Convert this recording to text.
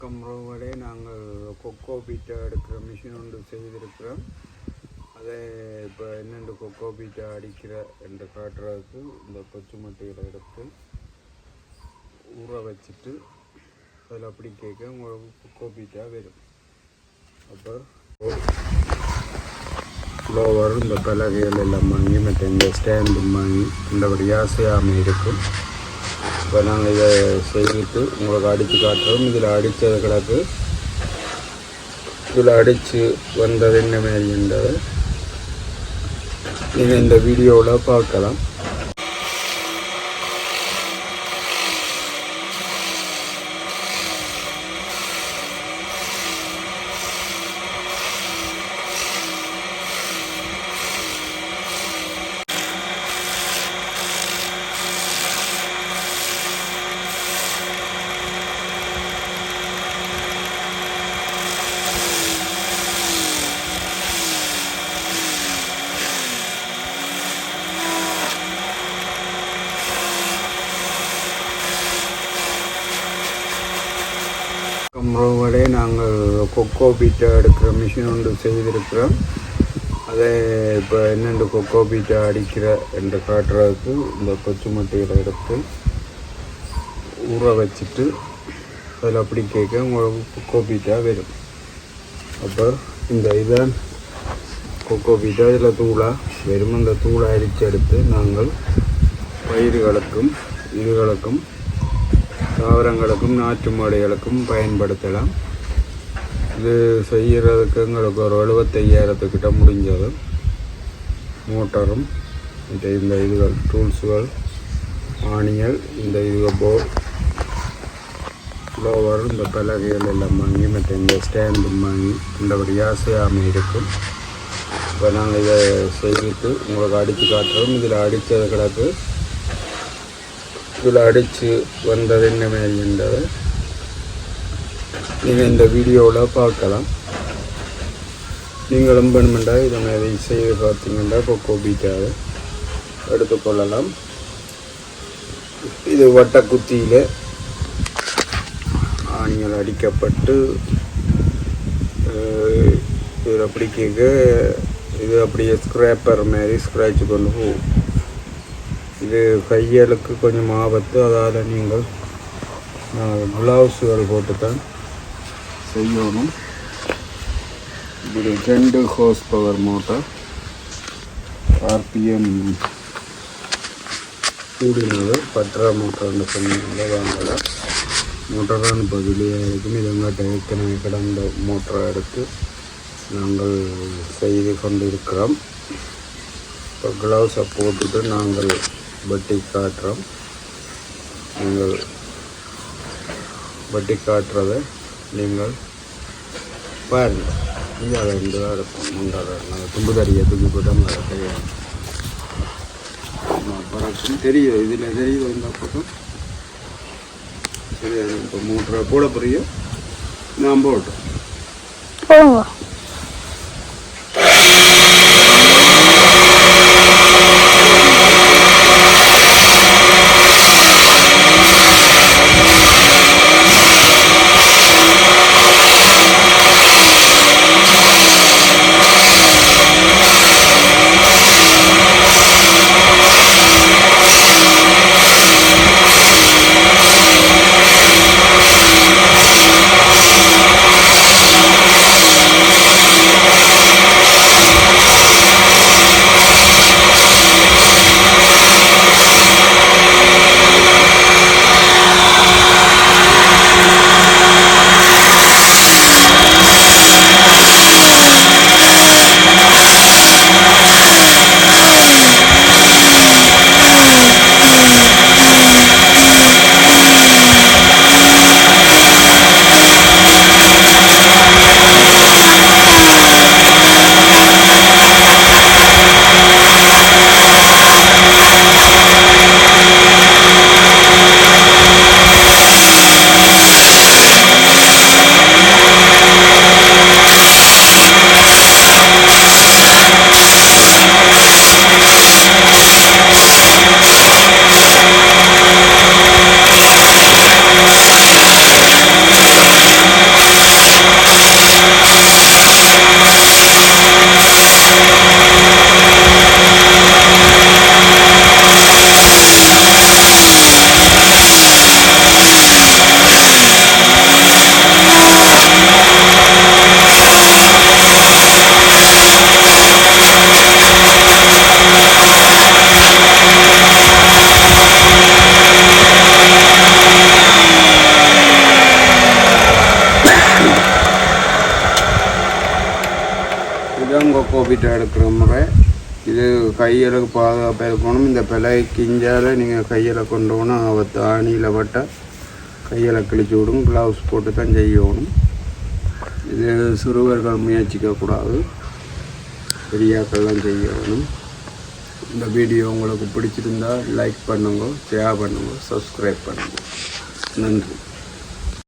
கம்ரோவரை நாங்கள் கொக்கோ பீட்டா எடுக்கிற மிஷின் ஒன்று செய்திருக்கிறோம். அதை இப்போ என்னென்று கொக்கோ பீட்டா அடிக்கிற என்று காட்டுறதுக்கு இந்த கொச்சு மட்டைகளை எடுத்து ஊற வச்சுட்டு அதில் அப்படி கேட்க உங்களுக்கு கொக்கோ பீட்டா வரும். அப்போ ஃப்ளோவர் இந்த பலகைகள் எல்லாம் வாங்கி மற்ற இந்த ஸ்டாண்டும் வாங்கி இந்தபடி ஆசையாமல் இருக்கும். இப்போ நாங்கள் இதை செய்துட்டு உங்களுக்கு அடித்து காட்டுறோம். இதில் அடித்தது கிடக்கு. இதில் அடித்து வந்தது என்ன மாதிரின்றதை நீங்கள் இந்த வீடியோவில் பார்க்கலாம். கம்ரோவரை நாங்கள் கொக்கோ பீட்டா எடுக்கிற மிஷின் ஒன்று செய்திருக்கிறோம். அதை இப்போ என்னென்று கொக்கோ பீட்டா அடிக்கிற என்று காட்டுறதுக்கு இந்த கொச்சு மட்டைகளை எடுத்து ஊற வச்சுட்டு அதில் அப்படி கேட்க உங்களுக்கு கொக்கோ பீட்டா வரும். அப்போ இந்த இதான் கொக்கோ பீட்டா இதில் தூளாக வெறும் அந்த தூளை அரித்து எடுத்து நாங்கள் பயிர்களுக்கும் இதுகளுக்கும் தாவரங்களுக்கும் நாட்டு மாடுகளுக்கும் பயன்படுத்தலாம். இது செய்கிறதுக்கு எங்களுக்கு ஒரு 75,000 முடிஞ்சது. மோட்டரும் இந்த இதுகள் டூல்ஸுகள் ஆணிகள் இந்த இது ஃப்ளோவர் இந்த பலகைகள் எல்லாம் வாங்கி மற்ற இந்த ஸ்டாண்டும் வாங்கி இந்தபடி ஆசையாமல் இருக்கும். இப்போ நாங்கள் இதை செய்துட்டு உங்களுக்கு அடித்து காட்டுறோம். இதில் அடித்தது கிடக்கு. இதில் அடித்து வந்தது என்ன மாதிரின்றதை நீங்கள் இந்த வீடியோவில் பார்க்கலாம். நீங்களும் வேணுமெண்டா இதை மாதிரி செய்து பார்த்தீங்கன்னா கொக்கோ பீட்டாவை எடுத்துக்கொள்ளலாம். இது வட்டக்குத்தியில் ஆணிகள் அடிக்கப்பட்டு இதில் அப்படி கேட்க இது அப்படியே ஸ்க்ராப்பர் மாதிரி ஸ்க்ராட்ச் கொண்டு போகும். இது கைகளுக்கு கொஞ்சம் ஆபத்து. அதால் நீங்கள் க்ளவுஸுகள் போட்டு தான் செய்யணும். இது 2 ஹோஸ் பவர் மோட்டார். RPM கூடினது பற்றா மோட்டார்னு சொன்னீங்க வாங்கலை. மோட்டார் தான் இப்போ வெளியாக இருக்கும். இதங்காட்ட ஏற்கனவே கடந்த மோட்டரை எடுத்து நாங்கள் செய்து கொண்டு இருக்கிறோம். இப்போ க்ளவுஸை போட்டுட்டு நாங்கள் வட்டி காட்டுறோம். நீங்கள் வட்டி காட்டுறதை நீங்கள் பாருங்கள். இது அதை 2 தான் இருக்கும். 3 நாங்கள் தும்பு தறியை தூக்கி போட்டோம். அதை தெரியாது பறக்கும் தெரியும். இதில் தெரியும் இந்த பக்கம் சரி. இப்போ 3 போட புரியும். நான் போட்டோம் போடுங்க. இதான் கொக்கோ பீட்டை எடுக்கிற முறை. இது கையில் பாதுகாப்பாக இருக்கணும். இந்த பிள்ளை கிஞ்சால் நீங்கள் கையில் கொண்டு போனால் அவள் தானியில் பட்டால் கையில் கிழிச்சு விடும். க்ளவுஸ் போட்டு தான் செய்யணும். இது சிறுவர்கள் முயற்சிக்கக்கூடாது, பெரியாக்கள்லாம் செய்யணும். இந்த வீடியோ உங்களுக்கு பிடிச்சிருந்தால் லைக் பண்ணுங்க, ஷேர் பண்ணுங்க, சப்ஸ்கிரைப் பண்ணுங்க. நன்றி.